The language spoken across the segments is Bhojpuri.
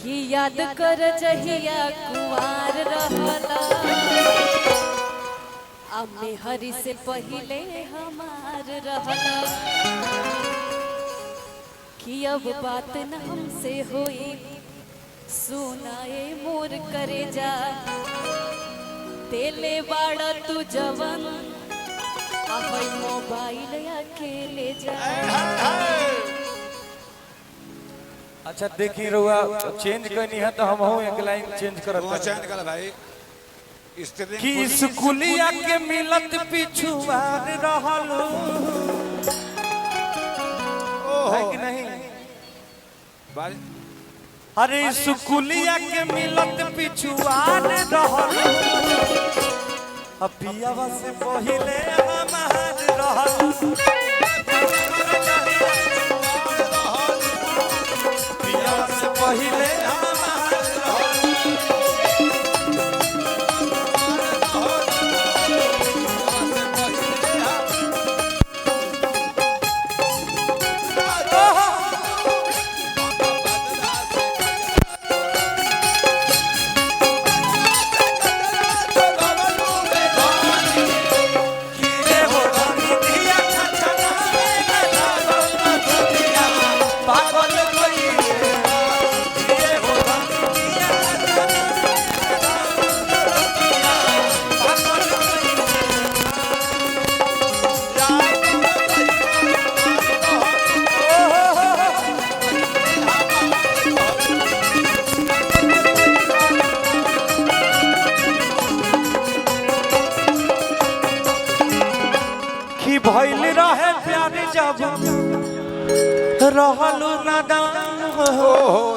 कि याद कर जहिया कुंवार रहला अम्मे हरी से पहले हमार रहला कि अब बात न हमसे होई सुनाए मोर करे जा तेले बाड़ा तू जवन अब मोबाइल अकेले जा। अच्छा देखी रुआ चेंज करनी है तो हम हो एक लाइन चेंज करत चेंज कर भाई कि स्कूलिया के मिलत पिछुआर रहल है कि नहीं भाई अरे स्कूलिया के मिलत पिछुआर रहल अपियावा से पहिले हमार रहल पियावा से पहिले भइल रहे प्यार जब रहलू नादान हो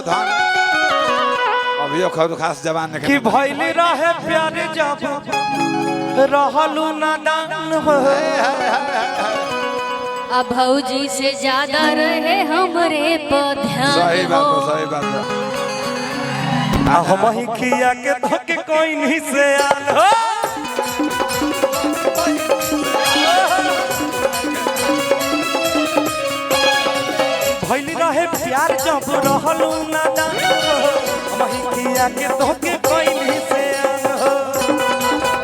धान अभी खास जवान कि भइल रहे प्यार जब रहलू नादान अब भौजी से ज्यादा रहे हमरे पर ध्यान। सही बात हम ही खिया के धके कोई नहीं से आल हो भइल रहे प्यार जब रहलू नादान हम ही खिया के धके कोई नहीं से आल हो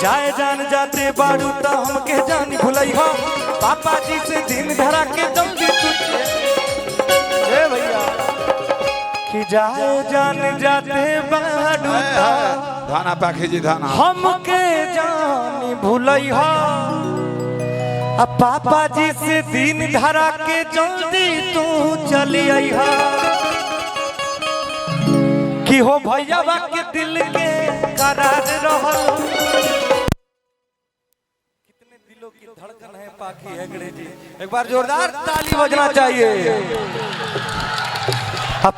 जाए जान जाते बारू तो हमके जानी भुलई हो पापा जी से दिन धरा के जल्दी भैया कि जाए जान जाते बारू धाना पाखी जी धाना हमके जानी भुलई हो पापा जी से दिन धरा के जल्दी तू चली आई हो कि हो भैया के दिल के करार रहो की धड़कन है पाखी हेगड़े जी एक बार जोरदार ताली बजना चाहिए।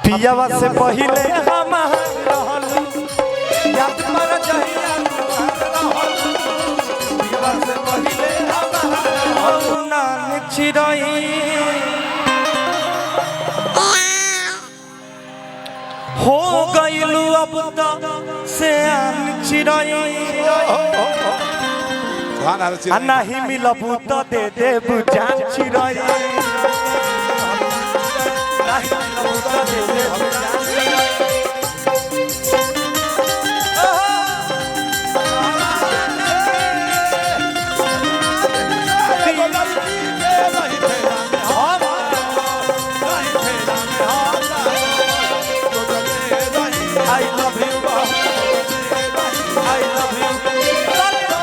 पियावा से पहिले हम रहल याद मर जहिया रहल पियावा से पहिले हम रहल नान चिरई हो गइलू अब त से आन चिरई नहीं मिलबू तो दे देबू जान चिरई नहीं मिलबू तो दे देबू जान चिरई I love you I love you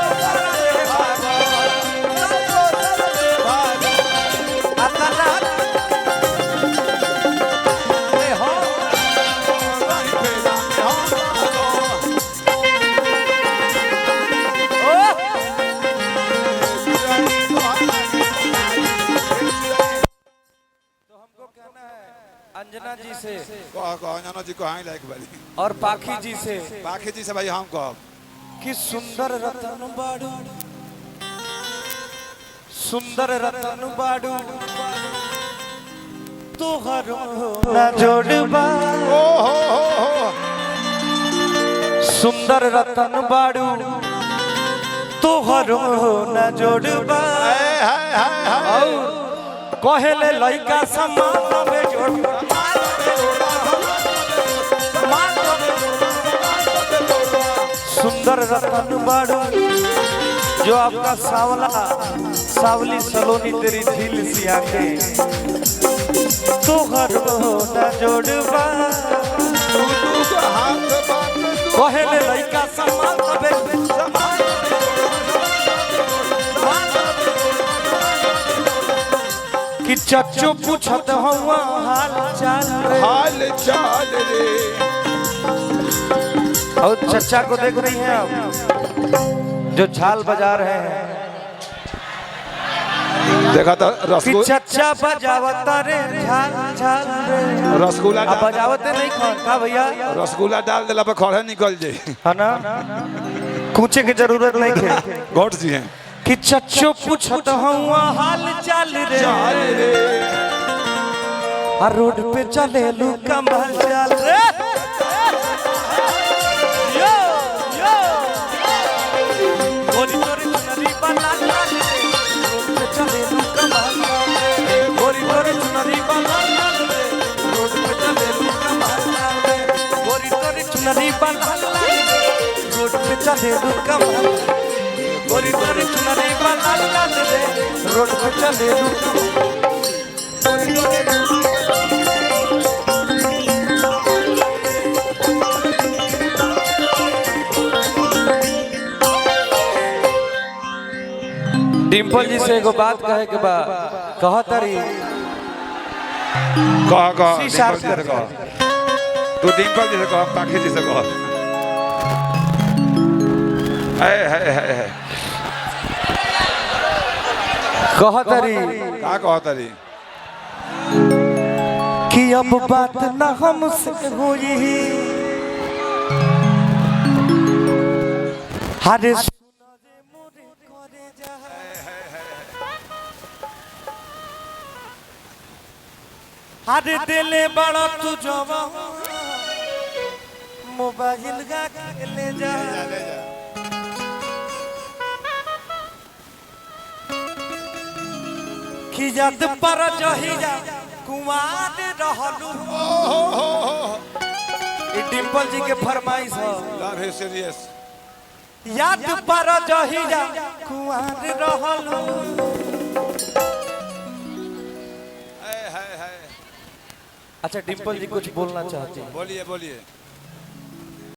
Anjana जी से अंजना जी को लाइक वाली और पाखी जी से भाई हम कहो कि सुंदर रतन बाड़ू तोहर ना जोड़बा सुंदर रतन बाड़ू तोहर ना जोड़बा कहले लइका समान में जोड़ सुंदर रतन बाड़ू जो आपका सावला सावली सलोनी तेरी झील सी आके तो घर ना जोड़वा कहले लइका समान में कि चच्चो पूछत हुआ हाल चाल रे और चचा को देख रही हैं आप जो झाल बजा रहे हैं देखा तो कि चचा बजावता रे झाल झाल रे रसगुल्ला अब बजावते नहीं खा भैया रसगुल्ला डाल दिला पे खड़े निकल जाए है ना पूछे की जरूरत नहीं है घोट जी हैं कि चच्चो पूछत हुआ हाल चाल रे आ रोड पे चले लू कमाल चाल रे यो यो गोरी गोरी चुनरी बना लाल रे रोड पे चले लू कमाल चाल रे गोरी गोरी चुनरी बना लाल रे रोड पे चले लू कमाल चाल रे गोरी गोरी चुनरी बना लाल रे रोड पे चले लू कमाल गोरी गोरी चुनरी बना लाल रे रोड पे चले लू डिम्पल जी से एगो बात कहे के बा कह तारी कह सी डिम्पल शार्प जी से कह तू डिम्पल जी से कह पाखी जी से कह है कह तारी का कहता री कि अब बात न हमसे हुई हरे हरे दिले बड़ा तू जवा मोबाइल का ले जा कि जद पर जहिया कुमार रहलू ई डिम्पल जी के फरमाइश है लव है सीरियस याद पर जहिया कुमार रहलू अच्छा डिम्पल जी कुछ बोलना चाहती हैं बोलिए बोलिए